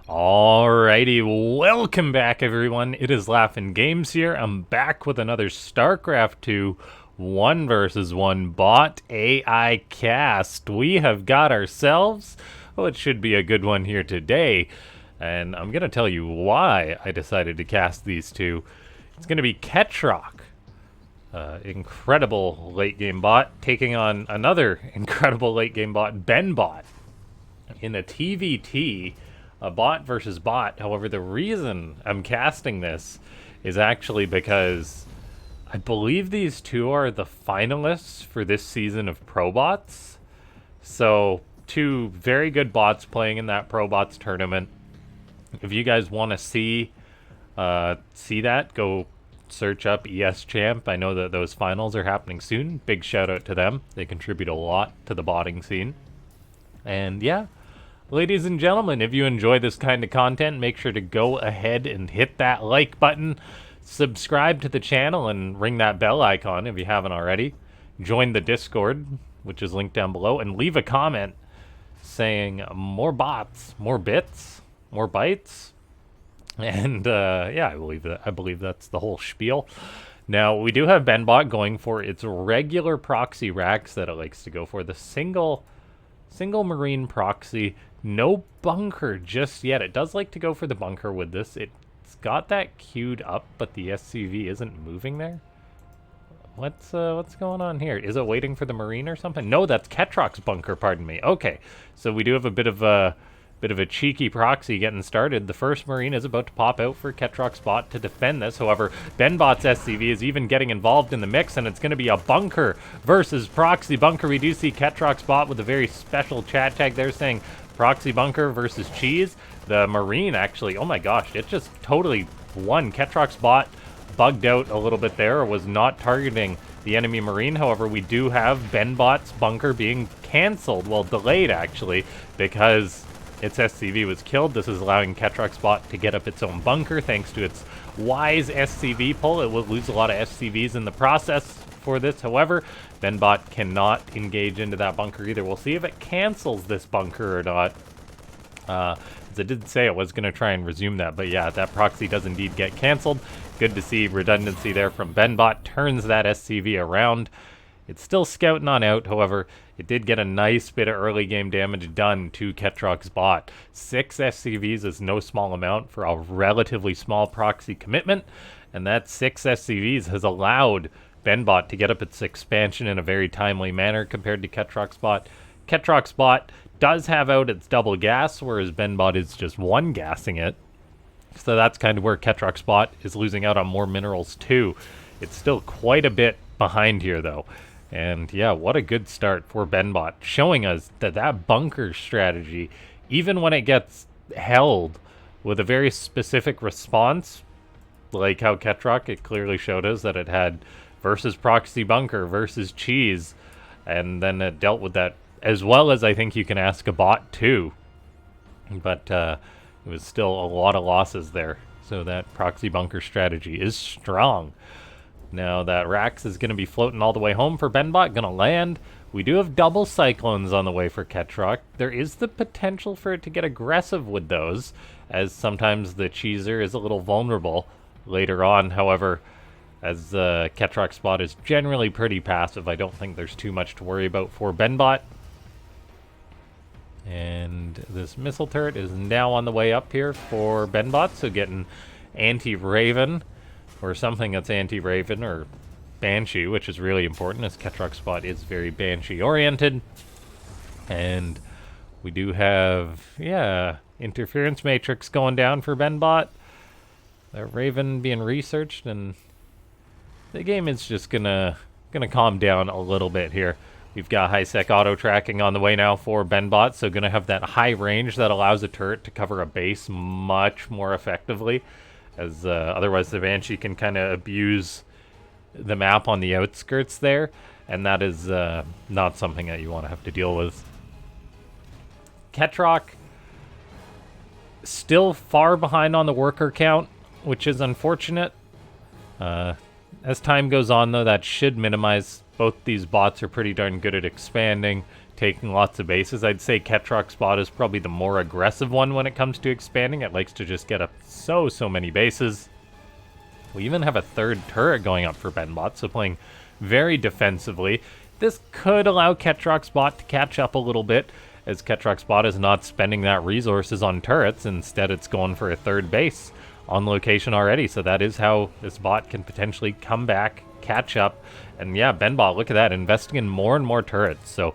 Alrighty, welcome back everyone. It is LaughNgamez here. I'm back with another Starcraft 2 1 versus 1 bot AI cast. We have got ourselves, it should be a good one here today. And I'm going to tell you why I decided to cast these two. It's going to be Ketroc, incredible late game bot, taking on another incredible late game bot, BenBot, in a TVT. A bot versus bot. However, the reason I'm casting this is actually because I believe these two are the finalists for this season of Pro Bots. So, two very good bots playing in that Pro Bots tournament. If you guys want to see that, go search up ES Champ. I know that those finals are happening soon. Big shout out to them. They contribute a lot to the botting scene. And yeah. Ladies and gentlemen, if you enjoy this kind of content, make sure to go ahead and hit that like button, subscribe to the channel, and ring that bell icon if you haven't already. Join the Discord, which is linked down below, and leave a comment saying more bots, more bits, more bytes. And yeah, I believe that's the whole spiel. Now, we do have BenBot going for its regular proxy racks that it likes to go for. The single marine proxy. No bunker just yet. It does like to go for the bunker with this. It's got that queued up, but the SCV isn't moving there. What's going on here? Is it waiting for the marine or something? No, that's Ketroc's bunker, pardon me. Okay, so we do have a bit of a cheeky proxy getting started. The first marine is about to pop out for Ketroc's bot to defend this. However, BenBot's SCV is even getting involved in the mix, and it's going to be a bunker versus proxy bunker. We do see Ketroc's bot with a very special chat tag there saying proxy bunker versus cheese. The marine actually, oh my gosh, it just totally won. Ketroc's bot bugged out a little bit there, or was not targeting the enemy marine. However, we do have BenBot's bunker being cancelled, well, delayed actually, because its SCV was killed. This is allowing Ketroc's bot to get up its own bunker thanks to its wise SCV pull. It will lose a lot of SCVs in the process for this. However, BenBot cannot engage into that bunker either. We'll see if it cancels this bunker or not. As I did say, it was going to try and resume that, but yeah, that proxy does indeed get canceled. Good to see redundancy there from BenBot. Turns that SCV around. It's still scouting on out, however, it did get a nice bit of early game damage done to Ketroc's bot. 6 SCVs is no small amount for a relatively small proxy commitment, and that 6 SCVs has allowed BenBot to get up its expansion in a very timely manner compared to Ketroc's bot. Ketroc's bot does have out its double gas, whereas BenBot is just one gassing it. So that's kind of where Ketroc's bot is losing out on more minerals too. It's still quite a bit behind here though. And yeah, what a good start for BenBot, showing us that that bunker strategy, even when it gets held with a very specific response, like how Ketroc, it clearly showed us that it had versus proxy bunker versus cheese, and then it dealt with that, as well as I think you can ask a bot too. But it was still a lot of losses there, so that proxy bunker strategy is strong. Now that Rax is going to be floating all the way home for BenBot, going to land. We do have double cyclones on the way for Ketroc. There is the potential for it to get aggressive with those, as sometimes the cheeser is a little vulnerable later on. However, as Ketroc's bot is generally pretty passive, I don't think there's too much to worry about for BenBot. And this missile turret is now on the way up here for BenBot, so getting anti-Raven, or something that's anti-Raven, or Banshee, which is really important, as Ketroc's bot is very Banshee-oriented. And we do have, yeah, interference matrix going down for BenBot. The Raven being researched, and the game is just gonna calm down a little bit here. We've got high-sec auto-tracking on the way now for BenBot, so gonna have that high range that allows a turret to cover a base much more effectively, as otherwise the Banshee can kind of abuse the map on the outskirts there, and that is not something that you want to have to deal with. Ketroc still far behind on the worker count, which is unfortunate. As time goes on, though, that should minimize. Both these bots are pretty darn good at expanding. taking lots of bases. I'd say Ketroc's bot is probably the more aggressive one when it comes to expanding. It likes to just get up so many bases. We even have a third turret going up for BenBot, so playing very defensively. This could allow Ketroc's bot to catch up a little bit, as Ketroc's bot is not spending that resources on turrets. Instead, it's going for a third base on location already, so that is how this bot can potentially come back, catch up. And yeah, BenBot, look at that, investing in more and more turrets. So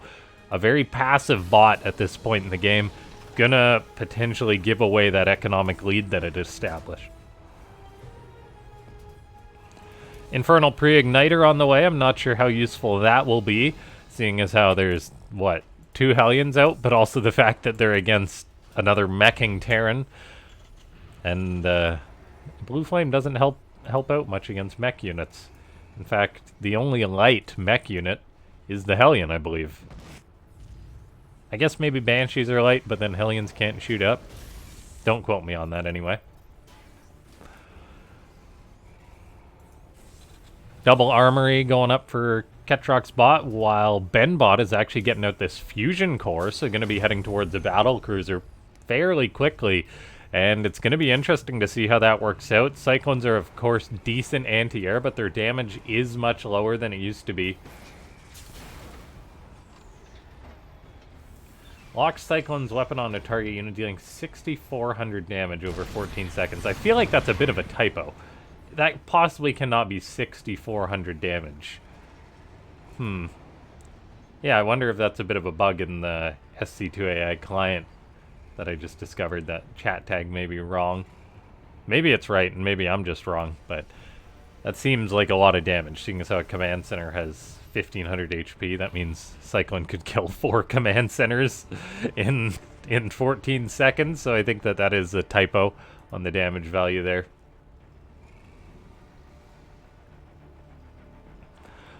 a very passive bot at this point in the game, gonna potentially give away that economic lead that it established. Infernal Pre-Igniter on the way. I'm not sure how useful that will be, seeing as how there's, what, 2 Hellions out, but also the fact that they're against another meching Terran. And Blue Flame doesn't help out much against mech units. In fact, the only light mech unit is the Hellion, I believe. I guess maybe Banshees are light, but then Hellions can't shoot up. Don't quote me on that anyway. Double Armory going up for Ketroc's bot, while BenBot is actually getting out this fusion core, so going to be heading towards the battle cruiser fairly quickly. And it's going to be interesting to see how that works out. Cyclones are, of course, decent anti-air, but their damage is much lower than it used to be. Locks Cyclone's weapon on a target unit, dealing 6,400 damage over 14 seconds. I feel like that's a bit of a typo. That possibly cannot be 6,400 damage. Yeah, I wonder if that's a bit of a bug in the SC2 AI client that I just discovered. That chat tag may be wrong. Maybe it's right, and maybe I'm just wrong, but that seems like a lot of damage, seeing as how a command center has 1,500 HP. That means Cyclone could kill 4 command centers in 14 seconds, so I think that that is a typo on the damage value there.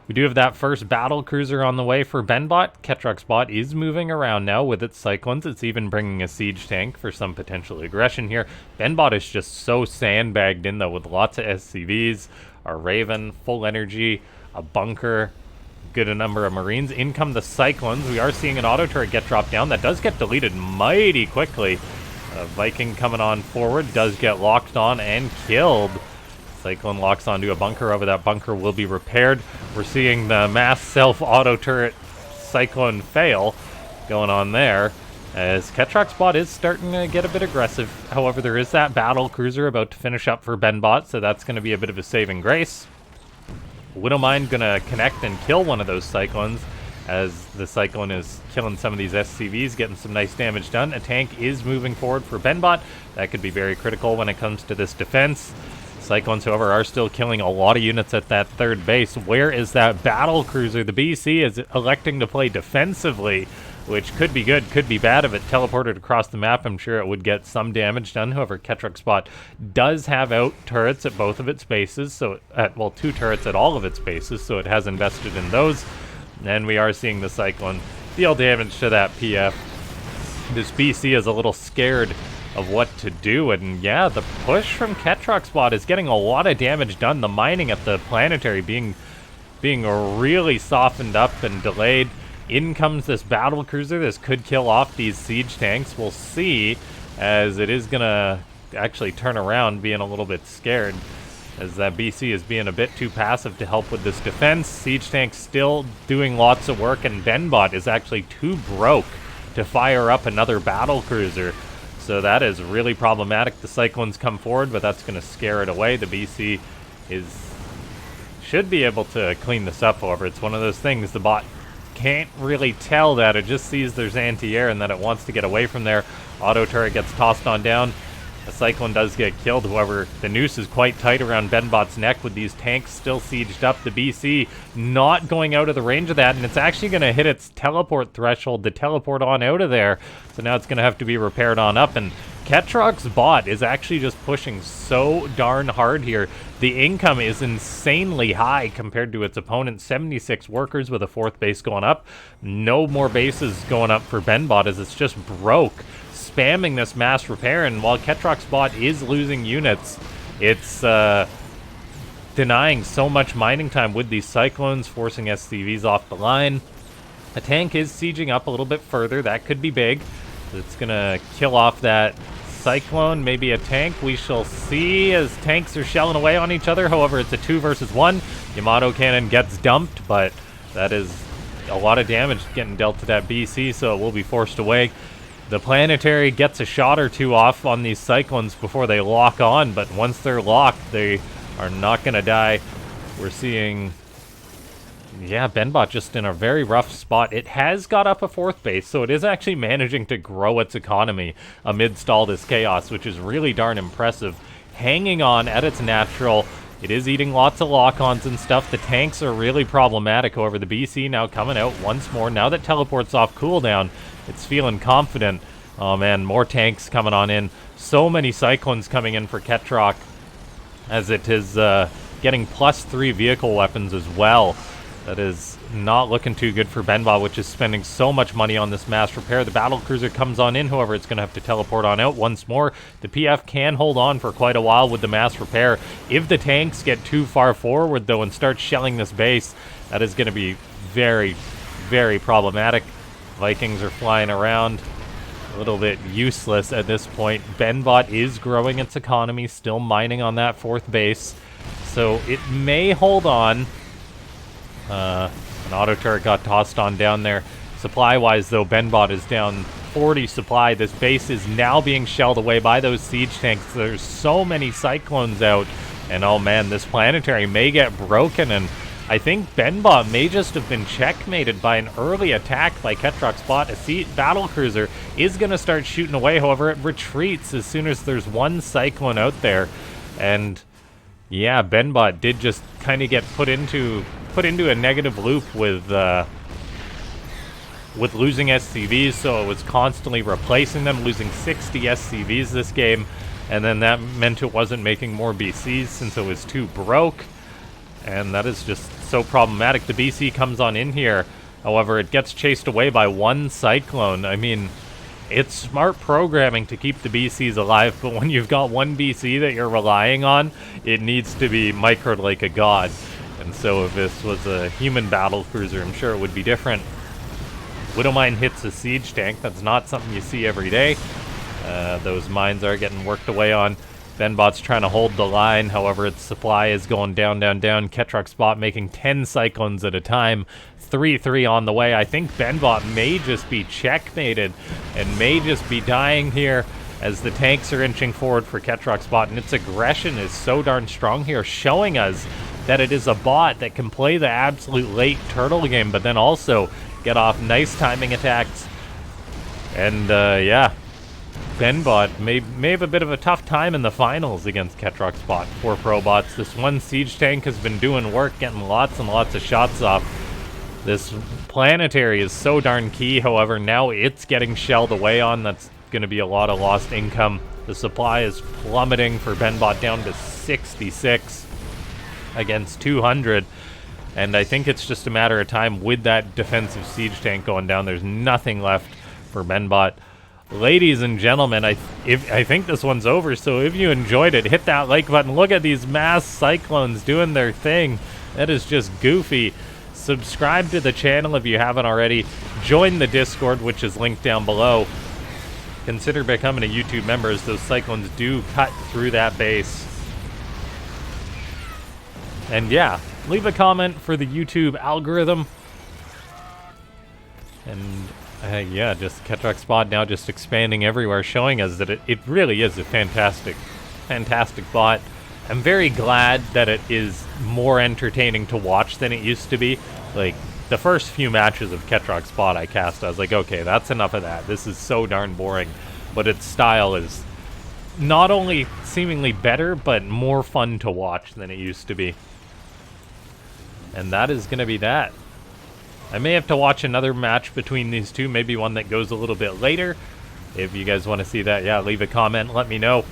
We do have that first battle cruiser on the way for BenBot. Ketroc's bot is moving around now with its Cyclones. It's even bringing a siege tank for some potential aggression here. BenBot is just so sandbagged in, though, with lots of SCVs, a Raven, full energy, a bunker, good a number of Marines. In come the Cyclones. We are seeing an auto turret get dropped down. That does get deleted mighty quickly. A Viking coming on forward does get locked on and killed. Cyclone locks onto a bunker. Over that bunker will be repaired. We're seeing the mass self-auto turret Cyclone fail going on there, as Ketroc's bot is starting to get a bit aggressive. However, there is that battle cruiser about to finish up for BenBot, so that's going to be a bit of a saving grace. Widowmine going to connect and kill one of those Cyclones, as the Cyclone is killing some of these SCVs, getting some nice damage done. A tank is moving forward for BenBot. That could be very critical when it comes to this defense. Cyclones, however, are still killing a lot of units at that third base. Where is that battle cruiser? The BC is electing to play defensively, which could be good, could be bad. If it teleported across the map, I'm sure it would get some damage done. However, Ketroc's bot does have out turrets at both of its bases, so well, 2 turrets at all of its bases, so it has invested in those. And we are seeing the Cyclone deal damage to that PF. This BC is a little scared of what to do, and yeah, the push from Ketroc's bot is getting a lot of damage done. The mining at the planetary being really softened up and delayed. In comes this battle cruiser. This could kill off these siege tanks. We'll see, as it is gonna actually turn around, being a little bit scared, as that BC is being a bit too passive to help with this defense. Siege tank still doing lots of work, and BenBot is actually too broke to fire up another battle cruiser. So that is really problematic. The Cyclones come forward, but that's going to scare it away. The BC should be able to clean this up, however. It's one of those things the bot can't really tell that. It just sees there's anti-air and that it wants to get away from there. Auto turret gets tossed on down. The Cyclone does get killed. However, the noose is quite tight around BenBot's neck with these tanks still sieged up. The BC not going out of the range of that, and it's actually going to hit its teleport threshold to teleport on out of there. So now it's going to have to be repaired on up, and Ketroc's bot is actually just pushing so darn hard here. The income is insanely high compared to its opponent. 76 workers with a 4th base going up. No more bases going up for BenBot, as it's just broke, spamming this mass repair. And while Ketroc's bot is losing units, it's denying so much mining time with these Cyclones, forcing SCVs off the line. A tank is sieging up a little bit further. That could be big. It's going to kill off that Cyclone, maybe a tank. We shall see as tanks are shelling away on each other. However, it's a 2 versus 1. Yamato Cannon gets dumped, but that is a lot of damage getting dealt to that BC, so it will be forced away. The Planetary gets a shot or two off on these Cyclones before they lock on, but once they're locked, they are not going to die. We're seeing... yeah, BenBot just in a very rough spot. It has got up a 4th base, so it is actually managing to grow its economy amidst all this chaos, which is really darn impressive. Hanging on at its natural. It is eating lots of lock-ons and stuff. The tanks are really problematic. However, the BC now coming out once more. Now that teleport's off cooldown, it's feeling confident. Oh man, more tanks coming on in. So many Cyclones coming in for Ketroc, as it is getting +3 vehicle weapons as well. That is not looking too good for BenBot, which is spending so much money on this mass repair. The battlecruiser comes on in, however, it's going to have to teleport on out once more. The PF can hold on for quite a while with the mass repair. If the tanks get too far forward, though, and start shelling this base, that is going to be very, very problematic. Vikings are flying around. A little bit useless at this point. BenBot is growing its economy, still mining on that 4th base. So it may hold on. An auto turret got tossed on down there. Supply-wise, though, BenBot is down 40 supply. This base is now being shelled away by those siege tanks. There's so many Cyclones out. And oh man, this Planetary may get broken. And I think BenBot may just have been checkmated by an early attack by Ketroc's bot. A battlecruiser is going to start shooting away. However, it retreats as soon as there's one Cyclone out there. And yeah, BenBot did just kind of get put into a negative loop with losing SCVs, so it was constantly replacing them, losing 60 SCVs this game, and then that meant it wasn't making more BCs since it was too broke, and that is just so problematic. The BC comes on in here, however, it gets chased away by one Cyclone. I mean, it's smart programming to keep the BCs alive, but when you've got one BC that you're relying on, it needs to be microed like a god. And so if this was a human battlecruiser, I'm sure it would be different. Widowmine hits a siege tank. That's not something you see every day. Those mines are getting worked away on. BenBot's trying to hold the line. However, its supply is going down, down, down. Ketroc's bot making 10 Cyclones at a time. 3-3 on the way. I think BenBot may just be checkmated and may just be dying here as the tanks are inching forward for Ketroc's bot. And its aggression is so darn strong here, showing us that it is a bot that can play the absolute late turtle game, but then also get off nice timing attacks. And yeah, BenBot may have a bit of a tough time in the finals against Ketroc's bot. 4 pro bots. This one siege tank has been doing work, getting lots and lots of shots off. This Planetary is so darn key, however, now it's getting shelled away on. That's going to be a lot of lost income. The supply is plummeting for BenBot down to 66. Against 200, and I think it's just a matter of time with that defensive siege tank going down. There's nothing left for BenBot. Ladies and gentlemen, I think this one's over, so if you enjoyed it, hit that like button. Look at these mass Cyclones doing their thing. That is just goofy. Subscribe to the channel if you haven't already. Join the Discord, which is linked down below. Consider becoming a YouTube member, as those Cyclones do cut through that base. And yeah, leave a comment for the YouTube algorithm. And yeah, just Ketroc's bot now just expanding everywhere, showing us that it really is a fantastic, fantastic bot. I'm very glad that it is more entertaining to watch than it used to be. Like, the first few matches of Ketroc's bot I cast, I was like, okay, that's enough of that. This is so darn boring. But its style is not only seemingly better, but more fun to watch than it used to be. And that is going to be that. I may have to watch another match between these two, maybe one that goes a little bit later. If you guys want to see that, yeah, leave a comment, let me know.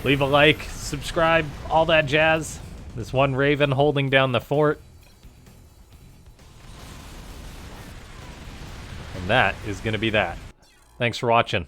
Leave a like, subscribe, all that jazz. This one Raven holding down the fort. And that is going to be that. Thanks for watching.